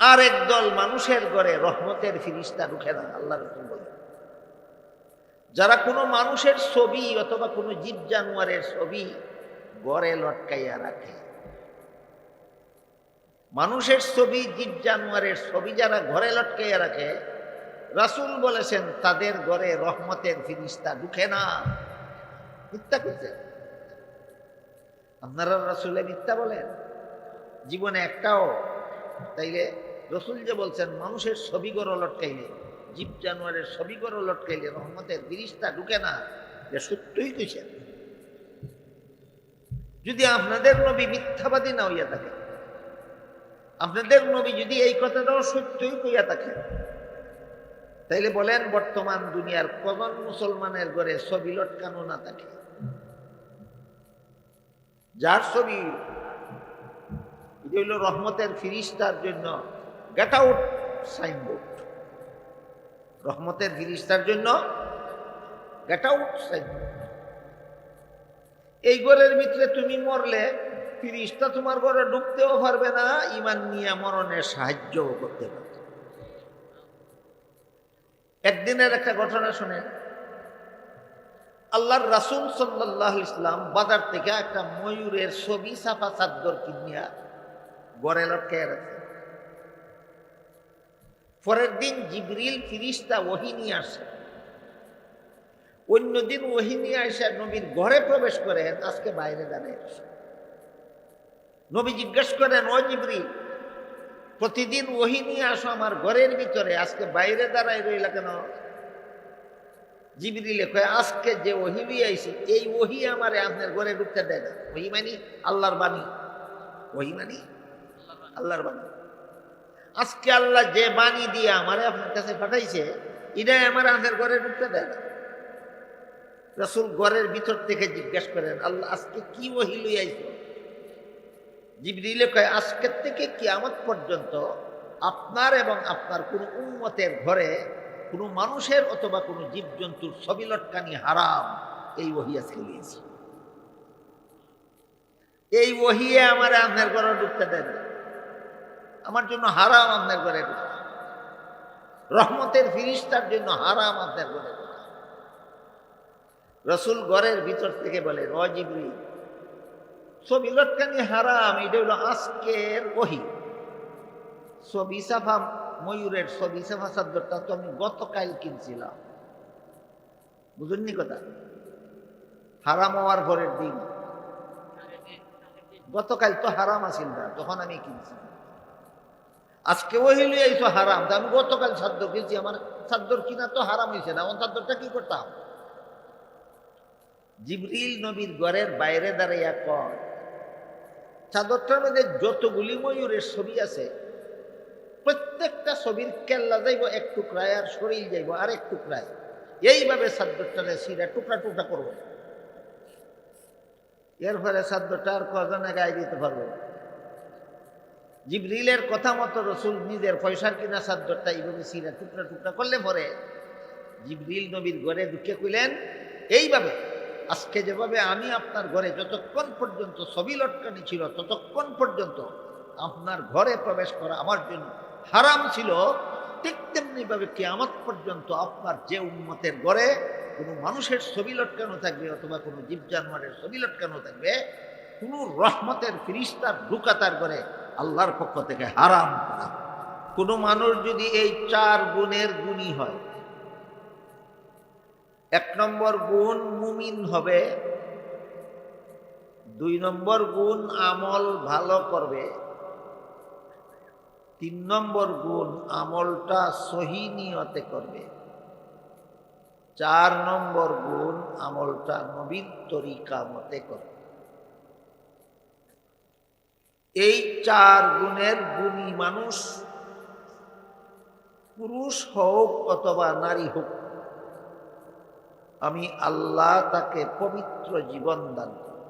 আর একদল মানুষের ঘরে রহমতের ফিরিস্তা ঢুকে না। আল্লাহ রাসূল বলেন, যারা কোনো মানুষের ছবি অথবা কোনো জীব জানোয়ারের ছবি ঘরে লটকাইয়া রাখে, মানুষের ছবি জীব জানোয়ারের ছবি যারা ঘরে লটকাইয়া রাখে, রাসূল বলেছেন তাদের ঘরে রহমতের ফিরিস্তা ঢুকে না। মিথ্যা করছে আপনারা? রাসূলে মিথ্যা বলেন জীবনে একটাও? তাইলে রাসূল যে বলছেন মানুষের ছবি ঘরে লটকাইলে, জীব জানোয়ারের ছবি ঘরে লটকাইলে রহমতের ফিরিস্তা ঢুকে না, যে সত্যই কইছেন। যদি আপনাদের নবী মিথ্যাবাদী না হইয়া থাকে, আপনাদের নবী যদি এই কথাটাও সত্যই কইয়া থাকে, তাইলে বলেন বর্তমান দুনিয়ার কজন মুসলমানের ঘরে ছবি লটকানো না থাকে? যার ছবি, এটা হইল রহমতের ফিরিস্তার জন্য গেট আউট সাইনবোর্ড। রহমতের ফিরিস্তার জন্য গেট আউট সাইনবোর্ড। এই ঘরের ভিতরে তুমি মরলে ফিরিস্তা তোমার ঘরে ঢুকতেও পারবে না, ঈমান নিয়ে মরণের সাহায্যও করতে পারবে। একদিনের একটা ঘটনা শুনেন। আল্লাহর রাসূল সাল্লাল্লাহু আলাইহি ওয়াসাল্লাম বাজার থেকে একটা ময়ূরের ছবি ছাপা চাদর কিনিয়া ঘরে লটকাইয়া রাখছে। পরের দিন জিবরিল ফিরিস্তা ওহী নিয়ে আসে। অন্যদিন ওহী নিয়ে আসে নবীর ঘরে প্রবেশ করেন, আজকে বাইরে দাঁড়িয়ে আসে। নবী জিজ্ঞেস করেন, ও জিবরিল, প্রতিদিন ওহী নিয়ে আসো আমার ঘরের ভিতরে, আজকে বাইরে দাঁড়ায় রইলা কেন? জিবরিলে কয়, আজকে যে ওহী নিয়ে আইছি এই ওহী আমারে আপনার ঘরে ঢুকতে দেয় না। ওহী মানি আল্লাহর বাণী, ওহী মানি আল্লাহর বাণী। আজকে আল্লাহ যে বাণী দিয়ে আমারে আপনার কাছে পাঠাইছে, এটাই আমার আপনার ঘরে ঢুকতে দেয় না। রাসূল ঘরের ভিতর থেকে জিজ্ঞাসা করেন, আল্লাহ আজকে কি ওহী লই আইছো? জিবরিলে কয়, আজকের থেকে কিয়ামত পর্যন্ত আপনার এবং আপনার কোন উম্মতের ঘরে কোন মানুষের অথবা কোন জীবজন্তুর ছবি লটকানি হারাম। এই ওহী আজকে লিয়েছি, এই ওহী আমার আপনার ঘরে ঢুকতে দেন না, আমার জন্য হারাম আপনার ঘরে ঢুকা। রহমতের ফিরিস্তার জন্য হারাম আপনার ঘরে ঢুকা। রাসূল ঘরের ভিতর থেকে বলেন, ও জিবরিল, ছবি লটকানি হারাম, এটা হলো আজকের ওহী। ছবি ছাপা ময়ূরের ছবি ছাপা চাদরটা তো আমি গতকাল কিনছিলাম। বুঝুননি কথা? হারাম হওয়ার পরের দিন, গতকাল তো হারাম আছিল না তখন আমি কিনছি। আজকে ওহী লই আইছো হারাম, আমি গতকাল চাদর কিনছি, আমার চাদর কিনা তো হারাম হয়েছে না, আমার চাদরটা কি করতাম? জিবরিল নবীর ঘরের বাইরে দাঁড়াইয়া কয়, চাদরটার মধ্যে যতগুলি ময়ূরের ছবি আছে প্রত্যেকটা ছবির কেল্লা যাইব এক টুকরায়, আর শরীর যাইব আর এক টুকরায়। এইভাবে চাদরটারে সিরা টুকরা টুকরা করবো। এর ফলে চাদরটা আর কজনে গায়ে দিতে পারবো। জিবরিলের কথা মতো রাসূল নিজের পয়সার কিনা চাদরটা এইভাবে সিরা টুকরা টুকরা করলে পরে জিবরিল নবীর ঘরে ঢুকে কইলেন, এইভাবে আজকে যেভাবে আমি আপনার ঘরে যতক্ষণ পর্যন্ত ছবি লটকানি ছিল ততক্ষণ পর্যন্ত আপনার ঘরে প্রবেশ করা আমার জন্য হারাম ছিল, ঠিক তেমনি ভাবে কিয়ামত পর্যন্ত আপনার যে উম্মতের ঘরে কোনো মানুষের ছবি লটকানো থাকবে অথবা কোনো জীব জানোয়ারের ছবি লটকানো থাকবে, কোনো রহমতের ফিরিস্তার ঢুকা তার ঘরে আল্লাহর পক্ষ থেকে হারাম করা। কোনো মানুষ যদি এই 4 গুণের গুণী হয়, 1 নম্বর গুণ মুমিন হবে, 2 নম্বর গুণ আমল ভালো করবে, 3 নম্বর গুণ আমলটা সহি নিয়তে করবে, 4 নম্বর গুণ আমলটা নবীর তরিকা মতে করবে। এই 4 গুণের গুণী মানুষ পুরুষ হোক অথবা নারী হোক, আমি আল্লাহ তাকে পবিত্র জীবন দান করব,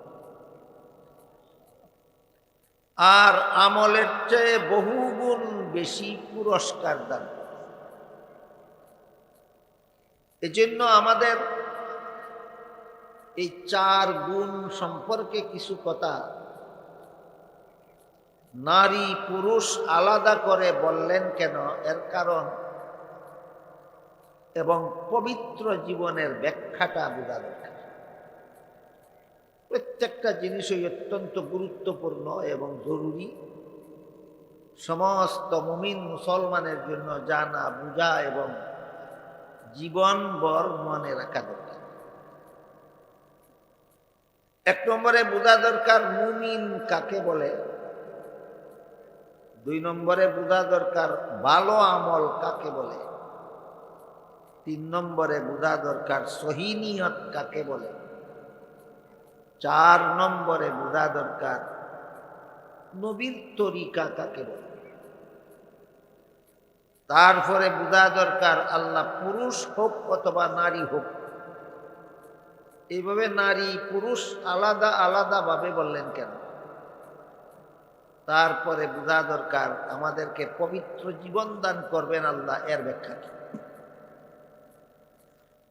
আর আমলের চেয়ে বহু গুণ বেশি পুরস্কার দান করব। এজন্য আমাদের এই 4 গুণ সম্পর্কে কিছু কথা নারী পুরুষ আলাদা করে বললেন কেন, এর কারণ এবং পবিত্র জীবনের ব্যাখ্যাটা বোঝা দরকার। প্রত্যেকটা জিনিসই অত্যন্ত গুরুত্বপূর্ণ এবং জরুরি, সমস্ত মুমিন মুসলমানের জন্য জানা বুঝা এবং জীবনভর মনে রাখা দরকার। এক নম্বরে বোঝা দরকার মুমিন কাকে বলে, দুই নম্বরে বোঝা দরকার ভালো আমল কাকে বলে, তিন নম্বরে বোঝা দরকার সহি নিয়ত কাকে বলে, চার নম্বরে বোঝা দরকার নবীর তরিকা কাকে বলে, তারপরে বোঝা দরকার আল্লাহ পুরুষ হোক অথবা নারী হোক, এইভাবে নারী পুরুষ আলাদা আলাদা ভাবে বললেন কেন, তারপরে বোঝা দরকার আমাদেরকে পবিত্র জীবন দান করবেন আল্লাহ, এর ব্যাখ্যা কি।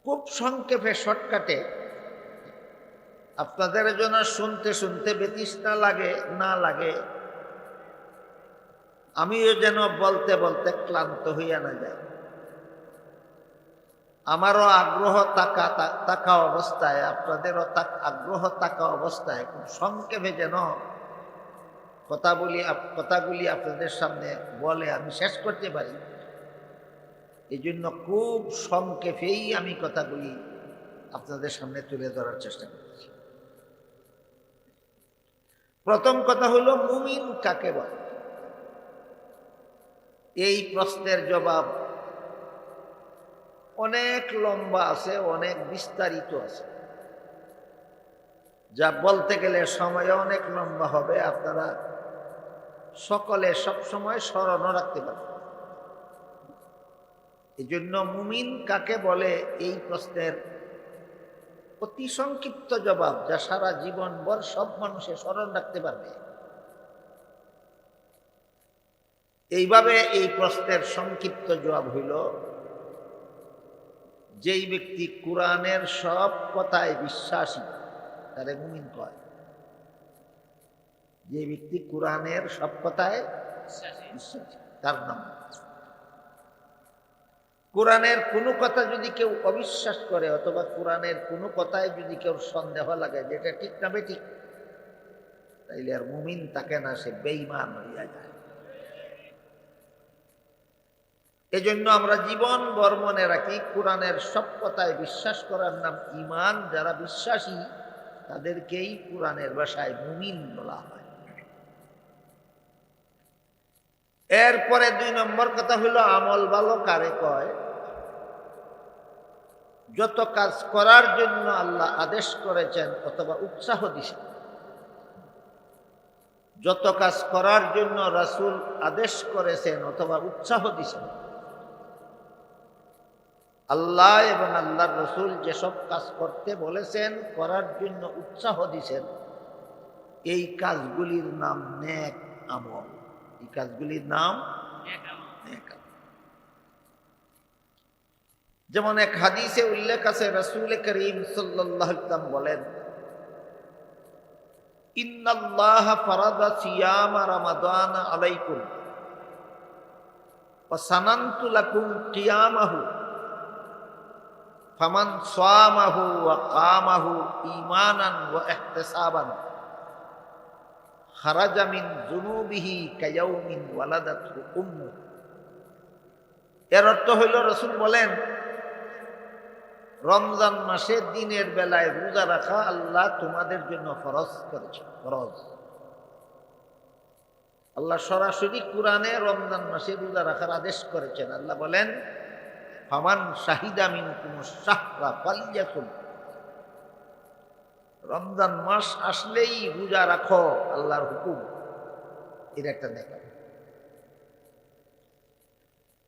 খুব সংক্ষেপে শর্টকাটে আপনাদের জন্য শুনতে শুনতে বেতৃষ্ণা লাগে না লাগে, আমিও যেন বলতে বলতে ক্লান্ত হইয়া না যায়, আমারও আগ্রহ থাকা অবস্থায়, আপনাদেরও আগ্রহ থাকা অবস্থায় খুব সংক্ষেপে যেন কথাগুলি আপনাদের সামনে বলে আমি শেষ করতে পারি, এই জন্য খুব সংক্ষেপেই আমি কথাগুলি আপনাদের সামনে তুলে ধরার চেষ্টা করছি। প্রথম কথা হলো মুমিন কাকে বলে। এই প্রশ্নের জবাব অনেক লম্বা আছে, অনেক বিস্তারিত আছে, যা বলতে গেলে সময় অনেক লম্বা হবে, আপনারা সকলে সবসময় স্মরণও রাখতে পারবেন। এই জন্য মুমিন কাকে বলে এই প্রশ্নের অতি সংক্ষিপ্ত জবাব, যা সারা জীবনভর সব মানুষের স্মরণ রাখতে পারবে, এইভাবে এই প্রশ্নের সংক্ষিপ্ত জবাব হইল যেই ব্যক্তি কোরআনের সব কথায় বিশ্বাসী তারে মুমিন কয়। যে ব্যক্তি কোরআনের সব কথায় বিশ্বাসী তার নাম। কোরআনের কোনো কথা যদি কেউ অবিশ্বাস করে অথবা কোরআনের কোনো কথায় যদি কেউ সন্দেহ লাগে যেটা ঠিক না বেঠিক, তাইলে আর মুমিন তাকে না, সে বেঈমান হইয়া যায়। এজন্য আমরা জীবন ভর মনে রাখি কোরআনের সব কথায় বিশ্বাস করার নাম ঈমান। যারা বিশ্বাসী তাদেরকেই কোরআনের ভাষায় মুমিন বলা হয়। এরপরে দুই নম্বর কথা হইল আমল ভালো কারে কয়। যত কাজ করার জন্য আল্লাহ আদেশ করেছেন অথবা উৎসাহ দিয়েছেন, যত কাজ করার জন্য রাসূল আদেশ করেছেন অথবা উৎসাহ দিয়েছেন, আল্লাহ এবং আল্লাহর রাসূল যেসব কাজ করতে বলেছেন, করার জন্য উৎসাহ দিয়েছেন, এই কাজগুলির নাম নেক আমল। এই কাজগুলির নাম নেক আমল। যেমন এক হাদিসে উল্লেখ আছে, রাসূল করিম সাল্লাল্লাহু আলাইহি ওয়াসাল্লাম বলেন, ইন্নাল্লাহা ফারাদা সিয়ামা রমাদান আলাইকুম ওয়া সানানতু লাকুম কিয়ামাহু ফামান সামাহু ওয়া কামাহু ঈমানান ওয়া ইহতিসাবান খারাজা মিন যুনুবিহি কায়াউমিন ওয়ালাদাতহু উম্মু। এর অর্থ হইল, রাসূল বলেন, রমজান মাসে দিনের বেলায় রোজা রাখা আল্লাহ তোমাদের জন্য ফরজ করেছেন। ফরজ আল্লাহ সরাসরি কোরআনে রমজান মাসে রোজা রাখার আদেশ করেছেন। আল্লাহ বলেন, ফামান শাহিদা মিনকুমুশ শাহরা ফালইয়াসুম। রমজান মাস আসলেই রোজা রাখো, আল্লাহর হুকুম। এর একটা দেখা।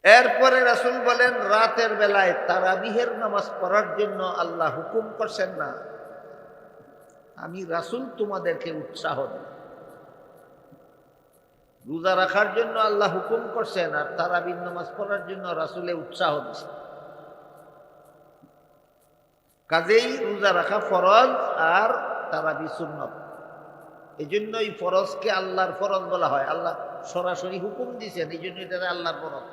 এরপরে রাসূল বলেন, রাতের বেলায় তারাবিহের নামাজ পড়ার জন্য আল্লাহ হুকুম করছেন না, আমি রাসূল তোমাদেরকে উৎসাহ দিই। রোজা রাখার জন্য আল্লাহ হুকুম করছেন, আর তারাবির নামাজ পড়ার জন্য রাসূলে উৎসাহ দিচ্ছেন। কাজেই রোজা রাখা ফরজ আর তারাবি সুন্নত। এই জন্য এই ফরজকে আল্লাহর ফরজ বলা হয়। আল্লাহ সরাসরি হুকুম দিয়েছেন, এই জন্য এটা আল্লাহর ফরজ।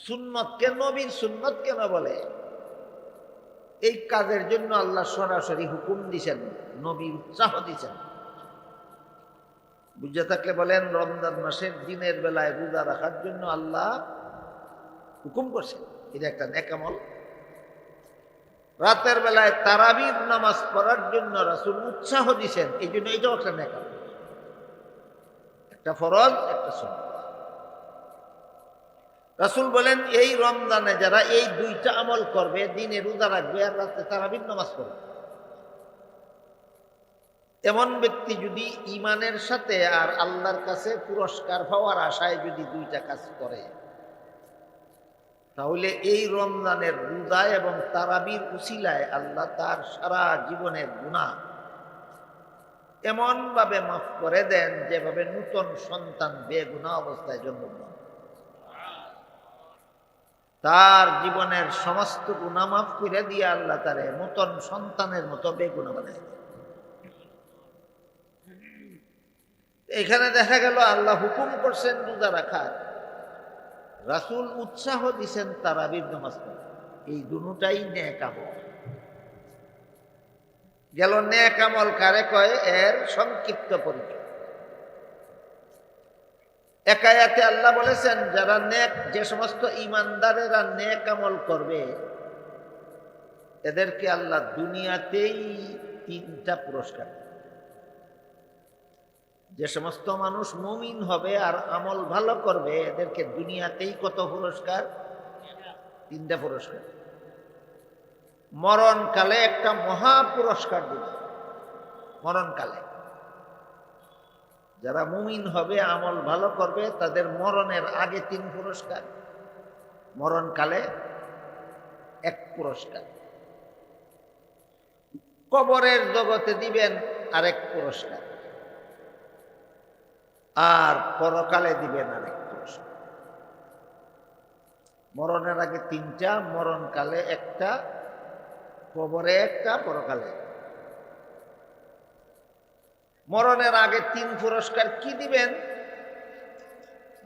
সুন্নত কেন, নবীর সুন্নত কেন বলে? এই কাজের জন্য আল্লাহ সরাসরি হুকুম দিয়েছেন, নবী উৎসাহ দিয়েছেন। বুঝে থাকলে বলেন, রমজান মাসের দিনের বেলায় রোজা রাখার জন্য আল্লাহ হুকুম করছেন, এটা একটা নেক আমল। রাতের বেলায় তারাবির নামাজ পড়ার জন্য রাসূল উৎসাহ দিয়েছেন, এই জন্য এটাও একটা নেক আমল, একটা ফরজ, একটা সুন্নাত। রাসূল বলেন, এই রমজানে যারা এই দুইটা আমল করবে, দিনে রোজা রাখবে আর রাতে তারাবির নামাজ পড়বে, এমন ব্যক্তি যদি ঈমানের সাথে আর আল্লাহর কাছে পুরস্কার পাওয়ার আশায় যদি দুইটা কাজ করে, তাহলে এই রমজানের রোজা এবং তারাবির উসিলায় আল্লাহ তার সারা জীবনের গুনাহ এমন ভাবে মাফ করে দেন, যেভাবে নূতন সন্তান বেগুনাহ অবস্থায় জন্মগ্রহণ, তার জীবনের সমস্ত গুনাহ মাফ করে দিয়ে আল্লাহ তারে নূতন সন্তানের মতো বেগুনাহ বানায়। এখানে দেখা গেল আল্লাহ হুকুম করছেন রোজা রাখার, রাসূল উৎসাহ দিছেন তারাবির নামাজ পড়া। এই দুটোটাই নেক আমল। গেল নেক আমল কারে কয়, এর সংক্ষিপ্ত পরিচয়। এক আয়াতে আল্লাহ বলেছেন, যারা নেক, যে সমস্ত ঈমানদারেরা নেক আমল করবে, এদেরকে আল্লাহ দুনিয়াতেই 3টা পুরস্কার। যে সমস্ত মানুষ মুমিন হবে আর আমল ভালো করবে, এদেরকে দুনিয়াতেই কত পুরস্কার? 3টা পুরস্কার। মরণকালে একটা মহা পুরস্কার দিবে। মরণকালে যারা মুমিন হবে, আমল ভালো করবে, তাদের মরণের আগে 3 পুরস্কার, মরণকালে 1 পুরস্কার, কবরের জগতে দিবেন আরেক পুরস্কার, আর পরকালে দিবেন আরেক পুরস্কার। মরণের আগে 3টা, মরণকালে 1টা, কবরে 1টা, পরকালে। মরণের আগে 3 পুরস্কার কি দিবেন?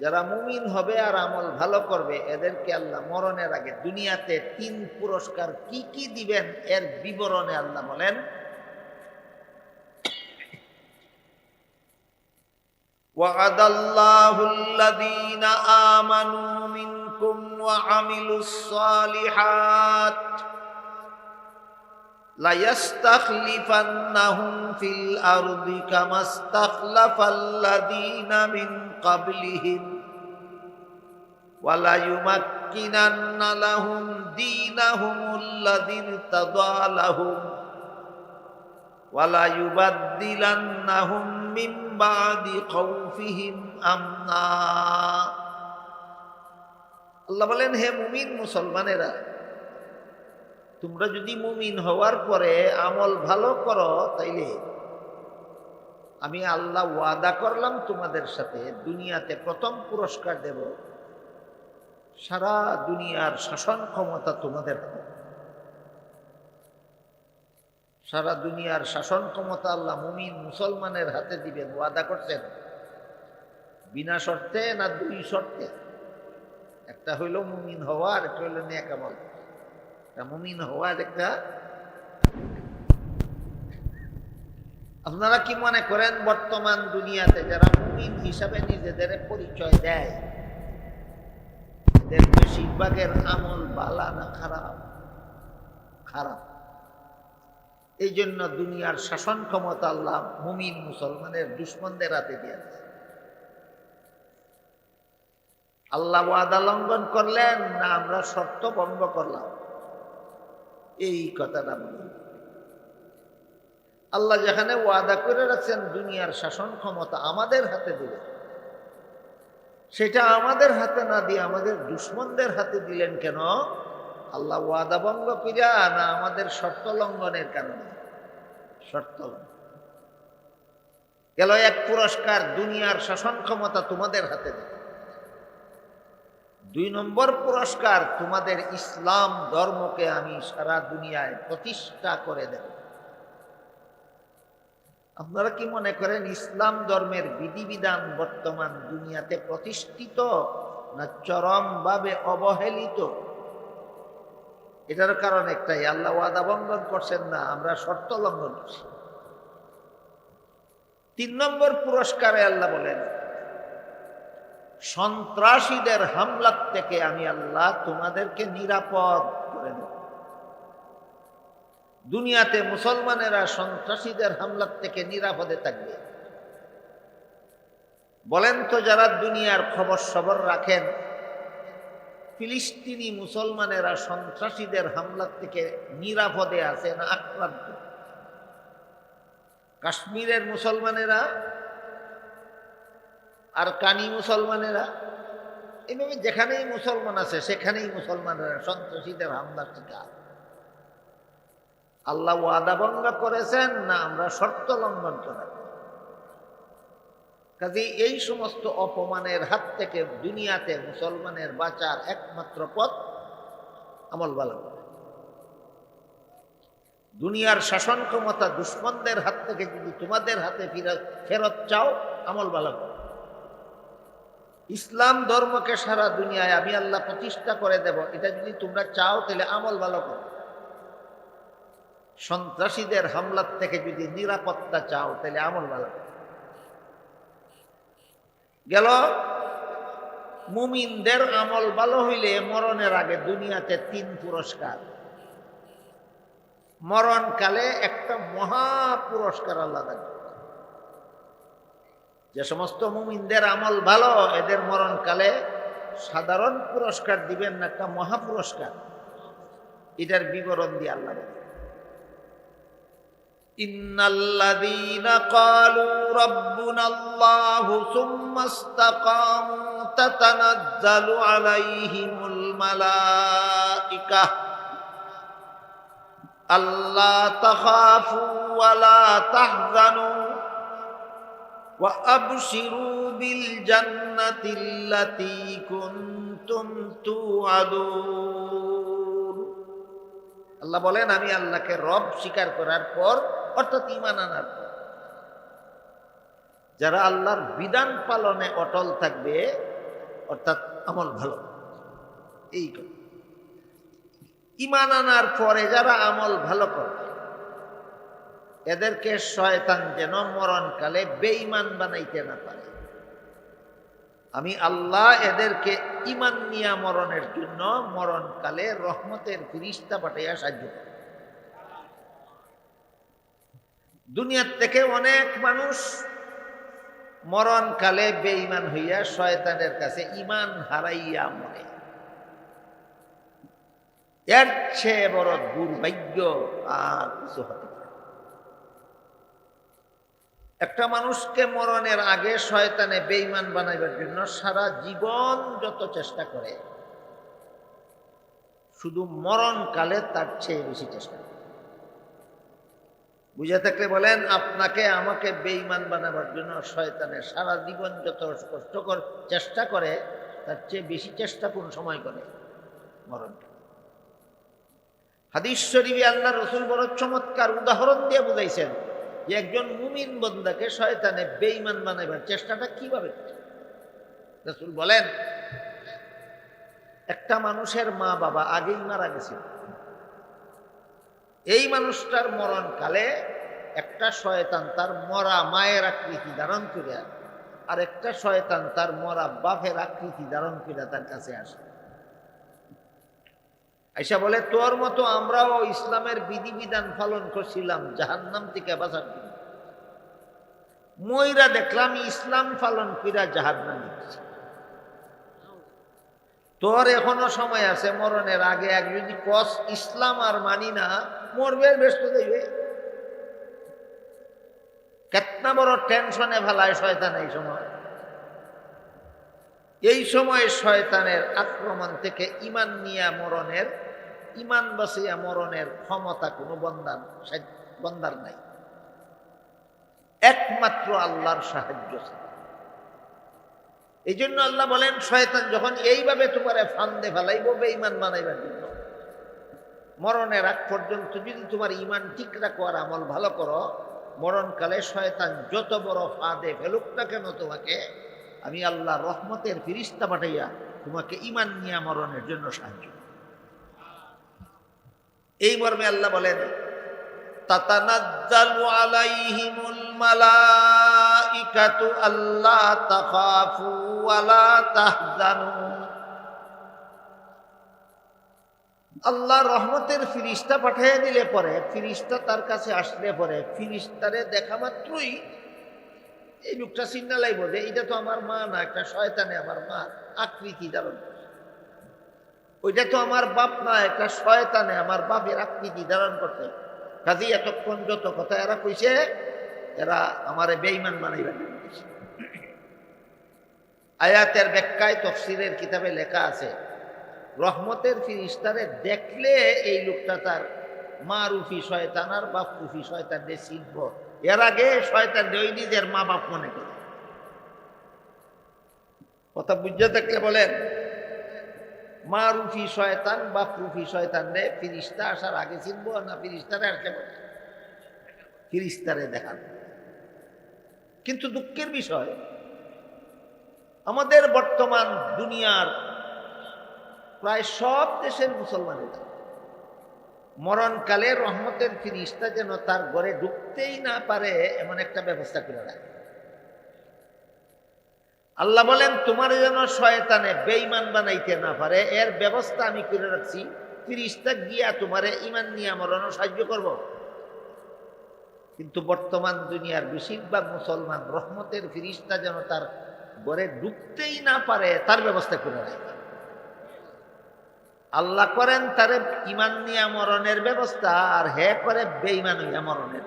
যারা মুমিন হবে আর আমল ভালো করবে, এদেরকে আল্লাহ মরণের আগে দুনিয়াতে 3 পুরস্কার কি কি দিবেন, এর বিবরণে আল্লাহ বলেন, وعد الله الذين آمنوا منكم وعملوا الصالحات ليستخلفنهم في الأرض كما استخلف الذين من قبلهم وليمكنن لهم دينهم الذي ارتضى لهم وَلَيُبَدِّلَنَّهُمْ مِنْ بَعْدِ خَوْفِهِمْ أَمْنًا। আল্লাহ বলেন, হে মুমিন মুসলমানেরা, তোমরা যদি মুমিন হওয়ার পরে আমল ভালো করো, তাইলে আমি আল্লাহ ওয়াদা করলাম তোমাদের সাথে দুনিয়াতে প্রথম পুরস্কার দেব। সারা দুনিয়ার শাসন ক্ষমতা তোমাদের হাতে। সারা দুনিয়ার শাসন ক্ষমতা আল্লাহ মুমিন মুসলমানের হাতে দিবেন, ওয়াদা করছেন। বিনা শর্তে না 2 শর্তে? একটা হইল মুমিন হওয়া, আর একটা হইল নেক আমল। মুমিন হওয়ার একটা। আপনারা কি মনে করেন বর্তমান দুনিয়াতে যারা মুমিন হিসাবে নিজেদের পরিচয় দেয়, এদের বেশিরভাগের আমল ভালো না খারাপ? খারাপ। এই জন্য দুনিয়ার শাসন ক্ষমতা আল্লাহ মুমিন মুসলমানের দুশ্মনদের হাতে দিয়েছে। আল্লাহ ওয়াদা লঙ্ঘন করলেন না আমরা শর্ত ভঙ্গ করলাম, এই কথাটা বলুন। আল্লাহ যেখানে ওয়াদা করে রাখছেন দুনিয়ার শাসন ক্ষমতা আমাদের হাতে দিলেন, সেটা আমাদের হাতে না দিয়ে আমাদের দুশ্মনদের হাতে দিলেন কেন? আল্লাহ ওয়াদা ভঙ্গ কইরা না আমাদের শর্ত লঙ্ঘনের কারণে? শর্ত গেল 1 পুরস্কার, দুনিয়ার শাসন ক্ষমতা তোমাদের হাতে দেবে। 2 নম্বর পুরস্কার, তোমাদের ইসলাম ধর্মকে আমি সারা দুনিয়ায় প্রতিষ্ঠা করে দেব। আপনারা কি মনে করেন ইসলাম ধর্মের বিধিবিধান বর্তমান দুনিয়াতে প্রতিষ্ঠিত না চরমভাবে অবহেলিত? এটার কারণ একটাই, আল্লাহ ওয়াদা লঙ্ঘন করছেন না, আমরা শর্ত লঙ্ঘন করছি। 3 নম্বর পুরস্কারে আল্লাহ বলেন, সন্ত্রাসীদের হামলা থেকে আমি আল্লাহ তোমাদেরকে নিরাপদ করে দেব। দুনিয়াতে মুসলমানেরা সন্ত্রাসীদের হামলা থেকে নিরাপদে থাকবে। বলেন তো, যারা দুনিয়ার খবর সবর রাখেন, ফিলিস্তিনি মুসলমানেরা সন্ত্রাসীদের হামলা থেকে নিরাপদে আছে না আক্রান্ত? কাশ্মীরের মুসলমানেরা আর কানি মুসলমানেরা, এইভাবে যেখানেই মুসলমান আছে সেখানেই মুসলমানেরা সন্ত্রাসীদের হামলার শিকার। আল্লাহ ওয়াদা ভঙ্গ করেছেন না আমরা শর্ত লঙ্ঘন করেন? কাজে এই সমস্ত অপমানের হাত থেকে দুনিয়াতে মুসলমানের বাঁচার একমাত্র পথ আমল ভালো করা। দুনিয়ার শাসন ক্ষমতা দুশ্মনদের হাত থেকে যদি তোমাদের হাতে ফেরত চাও, আমল ভালো করো। ইসলাম ধর্মকে সারা দুনিয়ায় আমি আল্লাহ প্রতিষ্ঠা করে দেব, এটা যদি তোমরা চাও তাহলে আমল ভালো করো। সন্ত্রাসীদের হামলার থেকে যদি নিরাপত্তা চাও তাহলে আমল ভালো করো। গেল, মুমিনদের আমল ভালো হইলে মরণের আগে দুনিয়াতে 3 পুরস্কার, মরণকালে একটা মহা পুরস্কার আল্লাহ দেন। যে সমস্ত মুমিনদের আমল ভালো, এদের মরণকালে সাধারণ পুরস্কার দিবেন না, একটা মহা পুরস্কার। এটার বিবরণ দিয়ে আল্লাহ বলেন, ইন্নাল্লাযীনা ক্বালু রাব্বুনাল্লাহু সুম্মা ইসতাকামু তাতানাজ্জালু আলাইহিমুল মালাইকা আল্লা তাখাফু ওয়া লা তাহজানু ওয়া আবশিরু বিল জান্নাতিল্লাতী কুনতুম তুআদুন। আল্লাহ বলেন, আমি আল্লাহকে রব স্বীকার করার পর, অর্থাৎ ঈমান আনার পর, যারা আল্লাহর বিধান পালনে অটল থাকবে, অর্থাৎ আমল ভালো, এই কথা। ঈমান আনার পরে যারা আমল ভালো করবে, এদেরকে শয়তান যেন মরণকালে বেঈমান বানাইতে না পারে। আমি আল্লাহ এদেরকে ঈমান নিয়া মরণের জন্য মরণকালে রহমতের ফিরিস্তা পাঠাইয়া সাহায্য করে। দুনিয়ার থেকে অনেক মানুষ মরণকালে বেঈমান হইয়া শয়তানের কাছে ঈমান হারাইয়া মরে। এর চেয়ে বড় দুর্ভাগ্য আর কিছু হতে পারে। একটা মানুষকে মরণের আগে শয়তানে বেঈমান বানাইবার জন্য সারা জীবন যত চেষ্টা করে, শুধু মরণকালে তার চেয়ে বেশি চেষ্টা করে। বুঝে থাকলে বলেন, আপনাকে আমাকে বেঈমান বানাবার জন্য শয়তানে সারা জীবন যত কষ্টকর চেষ্টা করে, তার চেয়ে বেশি চেষ্টা কোন সময় করে? মরণকালে। হাদিস শরীফে আল্লাহ রসুল বড় চমৎকার উদাহরণ দিয়ে বুঝাইছেন যে একজন মুমিন বান্দাকে শয়তানে বেঈমান বানাইবার চেষ্টাটা কিভাবে করে। রাসূল বলেন, একটা মানুষের মা বাবা আগেই মারা গেছে, এই মানুষটার মরণকালে একটা শয়তান তার মরা মায়ের আকৃতি ধারণ করে, আর একটা শয়তান তার মরা বাপের আকৃতি ধারণ করে তার কাছে আসে। আইসা বলে, তোর মতো আমরাও ইসলামের বিধিবিধান পালন করছিলাম জাহান্নাম থেকে বাঁচার জন্য, ময়রা দেখলাম ইসলাম পালন কইরা জাহান্নামে গেছে। তোর এখনো সময় আছে, মরণের আগে এক যদি কস ইসলাম আর মানি না, মরবে, ব্যস্ত দেবে। কেতনা বড় টেনশনে ফেলায় শয়তান এই সময়। এই সময় শয়তানের আক্রমণ থেকে ঈমান নিয়া মরণের, ঈমান বাঁচিয়া মরণের ক্ষমতা কোনো বন্দার নাই, একমাত্র আল্লাহর সাহায্য। এই জন্য আল্লাহ বলেন, শয়তান যখন এইভাবে তোমারে ফান্দে ফেলাইব বেঈমান বানাইবার জন্য, মরণের আগ পর্যন্ত যদি তোমার ঈমান ঠিক রাখো আর আমল ভালো করো, মরণকালে শয়তান যত বড় ফাঁদে ফেলুক না কেন তোমাকে, আমি আল্লাহ রহমতের ফিরিস্তা পাঠাইয়া তোমাকে ঈমান নিয়া মরণের জন্য সাহায্য। এই মর্মে আল্লাহ বলেন, তাতানাজ্জালু আলাইহিমুল মালাইকাতু আল্লা তাখাফু ওয়া লা তাহজানু। আল্লাহ রহমতের ফিরিস্তা পাঠিয়ে দিলে পরে, ফিরিস্তা তার কাছে আসলে পরে, ফিরিস্তারে দেখা মাত্রই এই লোকটা চিন্তা লাগব যে এটা তো আমার মা না, একটা শয়তানে আমার মা আকৃতি ধারণ করছে। ওইটা তো আমার বাপ না, একটা শয়তানে আমার বাপের আকৃতি ধারণ করছে। কাজী এতক্ষণ যত কথা এরা কইছে, এরা আমারে বেঈমান বানাইবার জন্য কইছে। আয়াতের ব্যাখ্যায় তাফসীরের কিতাবে লেখা আছে, রহমতের ফিরিস্তারে দেখলে এই লোকটা তার মা রুফি শয়তান আর বাপ রুফি শয়তান দিয়ে চিনব। এর আগে শয়তান ওই নিজের মা বাপ মনে করে। কথা বুঝতে থাকলে বলেন, মা রুফি শয়তান বাপ রুফি শয়তান রে ফিরিস্তা আসার আগে চিনব না ফিরিস্তারে আসলে বলে ফিরিস্তারে দেখান। কিন্তু দুঃখের বিষয়, আমাদের বর্তমান দুনিয়ার প্রায় সব দেশের মুসলমানেরা মরণকালে রহমতের ফিরিস্তা যেন তার ঘরে ঢুকতেই না পারে এমন একটা ব্যবস্থা করে রাখে। আল্লাহ বলেন, তোমার যেন শয়তানে বেঈমান বানাইতে না পারে এর ব্যবস্থা আমি করে রাখছি। ফিরিস্তা গিয়া তোমারে ঈমান নিয়ে মরণ সাহায্য করব। কিন্তু বর্তমান দুনিয়ার বেশিরভাগ মুসলমান রহমতের ফিরিস্তা যেন তার ঘরে ঢুকতেই না পারে তার ব্যবস্থা করে রাখে। আল্লাহ করেন তারে ঈমান নিয়া মরণের ব্যবস্থা, আর হে করে বেঈমান হইয়া মরণের।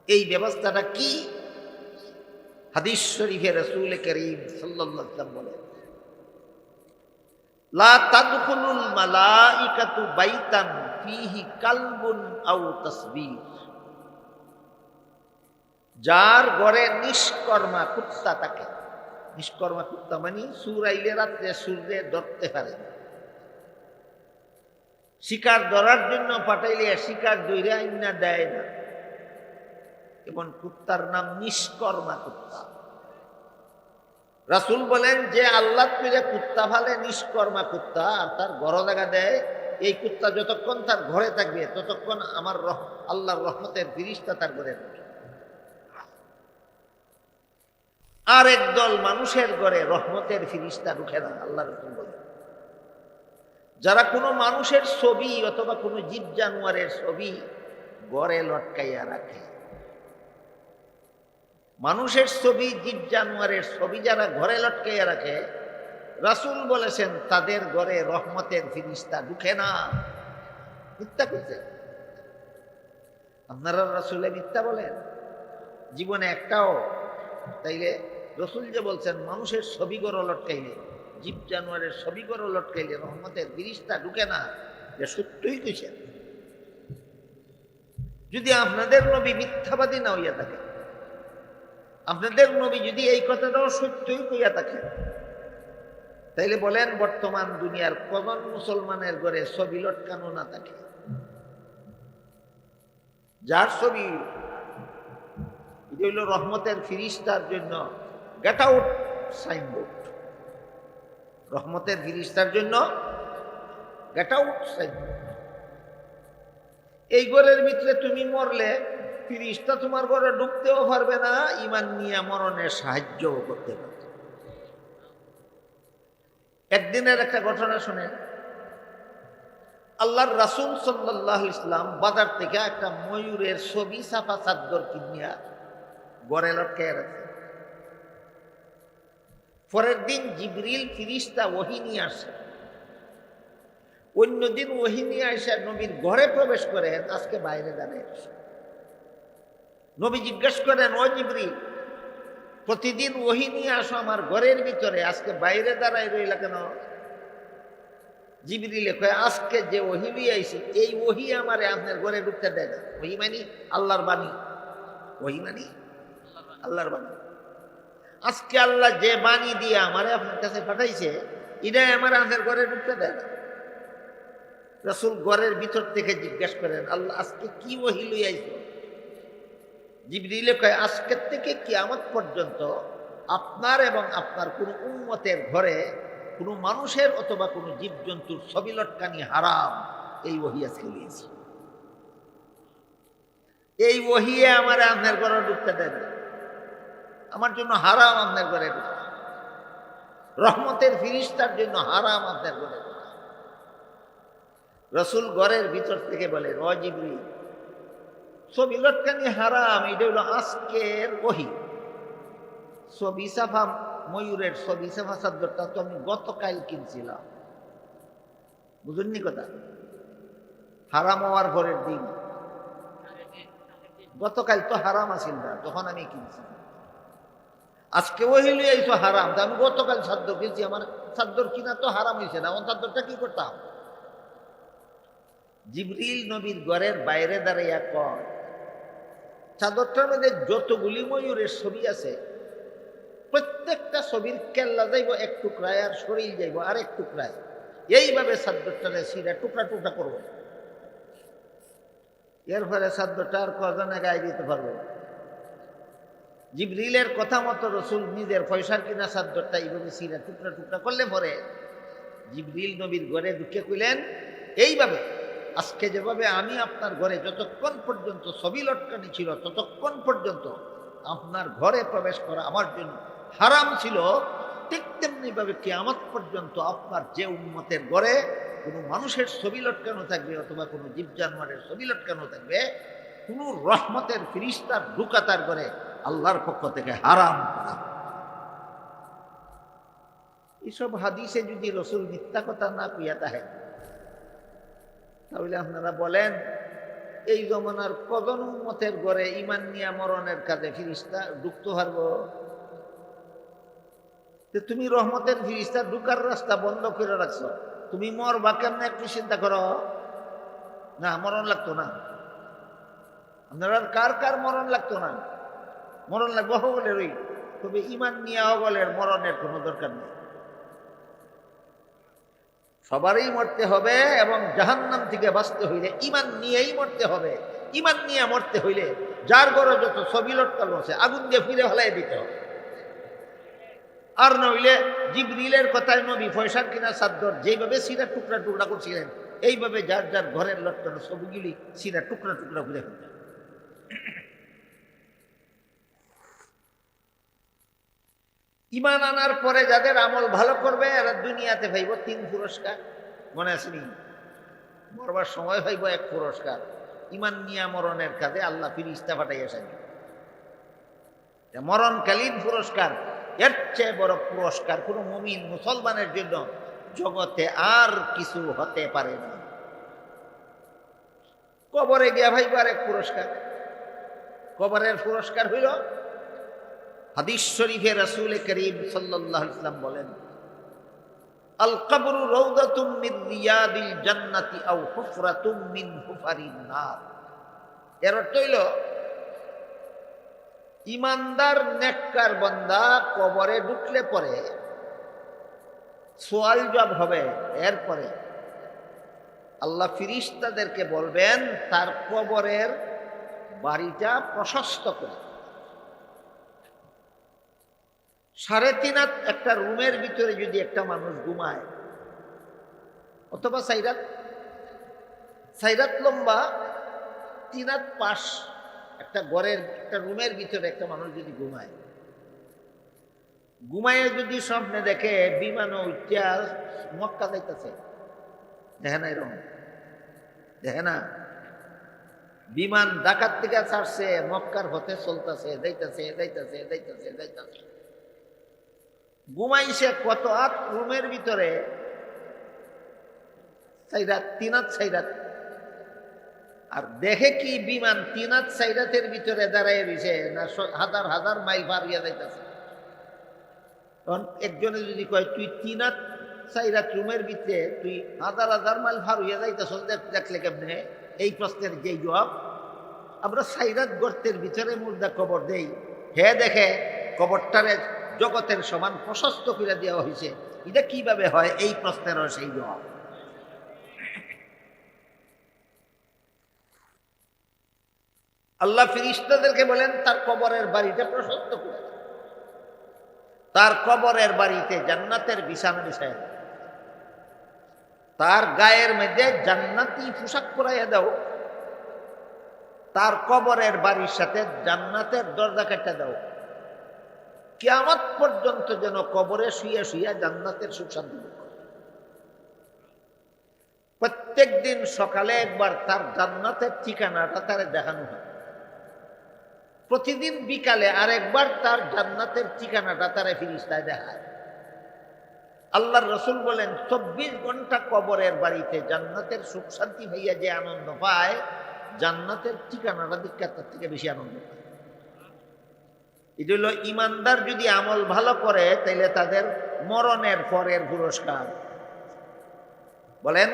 এই ব্যবস্থাটা কি? হাদিস শরীফে রাসূল করিম সাল্লাল্লাহু আলাইহি ওয়াসাল্লাম বলেন, লা তাদখুলুল মালাইকাতু বাইতান ফীহি কালবুন আও তাসবীহ। যার ঘরে নিষ্কর্মা কুত্তা থাকে, নিষ্কর্মা কুত্তা মানে সুরাইলে রাত্রে সূর্যে ধরতে পারে, শিকার ধরার জন্য পাঠাইলে শিকার ধরে আইনা দেয় না, এমন কুত্তার নাম নিষ্কর্মা কুত্তা। রাসূল বলেন, যে আল্লাহ তুলে কুত্তা ফালে নিষ্কর্মা কুত্তা আর তার ঘর জায়গা দেয়, এই কুত্তা যতক্ষণ তার ঘরে থাকবে ততক্ষণ আমার আল্লাহর রহমতের ফিরিস্তা তার ঘরে থাকবে। আর একদল মানুষের ঘরে রহমতের ফিরিস্তা ঢুকে না। আল্লাহ রাসূল বলেন, যারা কোনো মানুষের ছবি অথবা কোনো জীব জানোয়ারের ছবি ঘরে লটকাইয়া রাখে, মানুষের ছবি জীব জানোয়ারের ছবি যারা ঘরে লটকাইয়া রাখে, রাসূল বলেছেন তাদের ঘরে রহমতের ফিরিস্তা ঢুকে না। মিথ্যা করছে আপনারা? রাসূলে মিথ্যা বলেন জীবনে একটাও? তাইলে রাসূল যে বলছেন মানুষের ছবি ঘরে লটকাইলে, জীব জানোয়ারের ছবি ঘরে লটকাইলে রহমতের ফিরিস্তা ঢুকে না, যে সত্যই কইছেন। যদি আপনাদের নবী মিথ্যাবাদী না হইয়া থাকে, আপনাদের নবী যদি এই কথাটাও সত্যই কইয়া থাকে, তাইলে বলেন বর্তমান দুনিয়ার কজন মুসলমানের ঘরে ছবি লটকানো না থাকে? যার ছবি, এটা হইল রহমতের ফিরিস্তার জন্য গেট আউট সাইনবোর্ড। রহমতের ফিরিস্তার জন্য গেট আউট সাইনবোর্ড। এই ঘরের ভিতরে তুমি মরলে ফিরিস্তা তোমার ঘরে ঢুকতেও পারবে না, ঈমান নিয়ে মরণের সাহায্যও করতে পারবে। একদিনের একটা ঘটনা শুনেন। আল্লাহর রাসূল সাল্লাল্লাহু আলাইহি ওয়াসাল্লাম বাজার থেকে একটা ময়ূরের ছবি ছাপা চাদর কিনিয়া ঘরে লটকাইয়া রাখছে। পরের দিন জিবরিল ফিরিস্তা ওহী নিয়ে আসে। অন্যদিন ওহী নিয়ে আসে নবীর ঘরে প্রবেশ করেন, আজকে বাইরে দাঁড়িয়ে আসে। নবী জিজ্ঞেস করেন, ও জিবরিল, প্রতিদিন ওহী নিয়ে আসো আমার ঘরের ভিতরে, আজকে বাইরে দাঁড়াই রইলা কেন? জিবরিলে কয়, আজকে যে ওহী নিয়ে আইছি এই ওহী আমারে আপনার ঘরে ঢুকতে দেয় না। ওহী মানি আল্লাহর বাণী, ওহী মানি আল্লাহর বাণী। আজকে আল্লাহ যে বাণী দিয়ে আমারে আপনার কাছে পাঠাইছে, এটাই আমার আপনার ঘরে ঢুকতে দেয় না। রাসূল ঘরের ভিতর থেকে জিজ্ঞেস করেন, আল্লাহ আজকে কি ওহী লই আইছো? জিবরিল কয় আজকের থেকে কিয়ামত পর্যন্ত আপনার এবং আপনার কোন উম্মতের ঘরে কোনো মানুষের অথবা কোনো জীবজন্তুর ছবি লটকানি হারাম। এই ওহী আজকে নিয়েছি। এই ওহিয়ে আমার আপনার ঘরে ঢুকতে দেন, আমার জন্য হারাম আপনার ঘরে ঢুকা। রহমতের ফিরিস্তার জন্য হারাম আপনার ঘরে ঢুকা। রসুল ঘরের ভিতর থেকে বলে ও জিবরিল, ছবি লটকানি হারাম, এটা হলো আজকের ওহী। ছবি সাফা ময়ূরের ছবি সাফা চাদরটা তো আমি গতকাল কিনছিলাম, বুঝুননি কথা? হারাম হওয়ার পরের দিন, গতকাল তো হারাম আসিল না, তখন আমি কিনছি। আজকে ওহী লই আইছো হারাম, আমি গতকাল চাদর কিনছি, আমার চাদর কিনা তো হারাম হয়েছে না, আমার চাদরটা কি করতাম? জিবরিল নবীর ঘরের বাইরে দাঁড়াইয়া কয়, চাদরটার মধ্যে যতগুলি ময়ূরের ছবি আছে প্রত্যেকটা ছবির কেল্লা যাইব এক টুকরায়, আর শরীর যাইব আর এক টুকরায়। এইভাবে চাদরটারে সিরা টুকরা টুকরা করবো। এর ফলে চাদরটা আর কজনে গায়ে দিতে পারবো? জিবরিলের কথা মতো রসুল নিজের পয়সার কিনা চাদরটা এইভাবে সিরা টুকরা টুকরা করলে পরে জিবরিল নবীর ঘরে ঢুকে কইলেন, এইভাবে আজকে যেভাবে আমি আপনার ঘরে যতক্ষণ পর্যন্ত ছবি লটকানি ছিল ততক্ষণ পর্যন্ত আপনার ঘরে প্রবেশ করা আমার জন্য হারাম ছিল, ঠিক তেমনি ভাবে কিয়ামত পর্যন্ত আপনার যে উম্মতের ঘরে কোনো মানুষের ছবি লটকানো থাকবে অথবা কোনো জীব জানোয়ারের ছবি লটকানো থাকবে, কোনো রহমতের ফিরিস্তার ঢুকা তার ঘরে আল্লাহর পক্ষ থেকে হারাম করা। এসব হাদিসে যদি রসুল মিথ্যা কথা না কইয়া থাকে, তাহলে আপনারা বলেন এই জমানার কজন উম্মতের ঘরে ঈমান নিয়া মরণের কাজে ফিরিস্তা ঢুকতে পারবো? তুমি রহমতের ফিরিস্তা ঢুকার রাস্তা বন্ধ করে রাখছো, তুমি মরবা কেমনে একটু চিন্তা করো না? মরণ লাগতো না? আপনারা কার কার মরণ লাগতো না? মরণ লাগবো হগলেরই, তবে ঈমান নিয়া হগলের মরণের কোনো দরকার নেই। সবারই মরতে হবে এবং জাহান্নাম থেকে বাঁচতে হইলে ঈমান নিয়েই মরতে হবে। ঈমান নিয়ে মরতে হইলে যার ঘরে যত ছবি লটকানো আছে আগুন দিয়ে ফিরে ফেলাই দিতে হবে। আর নইলে জিবরিলের কথায় নবী পয়সার কিনা চাদর যেইভাবে সিরা টুকরা টুকরা করছিলেন, এইভাবে যার যার ঘরের লটকানো ছবিগুলি সিরা টুকরা টুকরা করে ফেলতেন। ঈমান আনার পরে যাদের আমল ভালো করবে এরা দুনিয়াতে পাইব 3 পুরস্কার, মনে আসেনি? মরবার সময় পাইব 1 পুরস্কার, ঈমান নিয়া মরণের কাজে আল্লাহ ফিরিস্তা পাঠাইয়া সাজে। মরণকালীন পুরস্কার, এর চেয়ে বড় পুরস্কার কোনো মুমিন মুসলমানের জন্য জগতে আর কিছু হতে পারে না। কবরে গিয়া ভাইব আরেক পুরস্কার। কবরের পুরস্কার হইল, হাদিস শরীফে রাসূল করিম সাল্লাল্লাহু আলাইহি ওয়াসাল্লাম বলেন, আল কবরু রাউদাতুম মিন রিয়াদিল জান্নাতি আও হুফরাতুম মিন হুফারিন নার। এর অর্থ হইল ইমানদার নেককার বান্দা কবরে ঢুকলে পরে সওয়াল জবাব হবে, এরপরে আল্লাহ ফিরিস্তাদেরকে বলবেন তার কবরের বাড়িটা প্রশস্ত করে। 3.5 হাত একটা রুমের ভিতরে যদি একটা মানুষ ঘুমায়, অথবা 4 হাত লম্বা 3 হাত পাশ একটা ঘরের একটা রুমের ভিতরে একটা মানুষ যদি ঘুমায়, ঘুমাইয়ে যদি স্বপ্নে দেখে বিমানও উঠা মক্কা যাইতেছে, দেখে না? এরকম দেখে না? বিমান ঢাকার থেকে ছাড়ছে, মক্কার হতে চলতেছে, যাইতেছে যাইতেছে যাইতেছে যাইতেছে, ঘুমাইছে কত হাত রুমের ভিতরে? 4 হাত, 3 হাত 4 হাত। আর দেখে কি বিমান 3 হাত 4 হাতের ভিতরে দাঁড়ায় রয়েছে না হাজার হাজার মাইল পার হইয়া যাইতেছে? তখন একজনে যদি কয় তুই 3 হাত 4 হাত রুমের ভিতরে তুই হাজার হাজার মাইল পার হইয়া যাইতেছ, দেখলে কেমনে? এই প্রশ্নের যে জবাব, আমরা 4 হাত গর্তের ভিতরে মুর্দা কবর দেই, হে দেখে কবরটারে জগতের সমান প্রশস্ত করে দেওয়া হয়েছে, এটা কিভাবে হয়? এই প্রশ্নেরও সেই জবাব। আল্লাহ ফিরিস্তাদেরকে বলেন তার কবরের বাড়িটা প্রশস্ত করে দাও। তার কবরের বাড়িতে জান্নাতের বিছানা বিছায় দাও, তার গায়ের মধ্যে জান্নাতি পোশাক পরাইয়া দাও, তার কবরের বাড়ির সাথে জান্নাতের দরজা কেটে দাও। কিয়ামত পর্যন্ত যেন কবরে শুয়ে শুয়ে জান্নাতের সুখ শান্তি ভোগ করে। প্রত্যেক দিন সকালে একবার তার জান্নাতের ঠিকানাটা তার দেখানো হয়, প্রতিদিন বিকালে আরেকবার তার জান্নাতের ঠিকানাটা তারা ফিরিস্তায় দেখায়। আল্লাহর রসুল বলেন 24 ঘন্টা কবরের বাড়িতে জান্নাতের সুখ শান্তি হইয়া যে আনন্দ পায়, জান্নাতের ঠিকানাটা দীক্ষা তার থেকে বেশি আনন্দ পায়। এটা হলো ইমানদার যদি আমল ভালো করে তাইলে তাদের মরণের পরের পুরস্কার। বলেন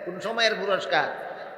কোন সময়ের পুরস্কার?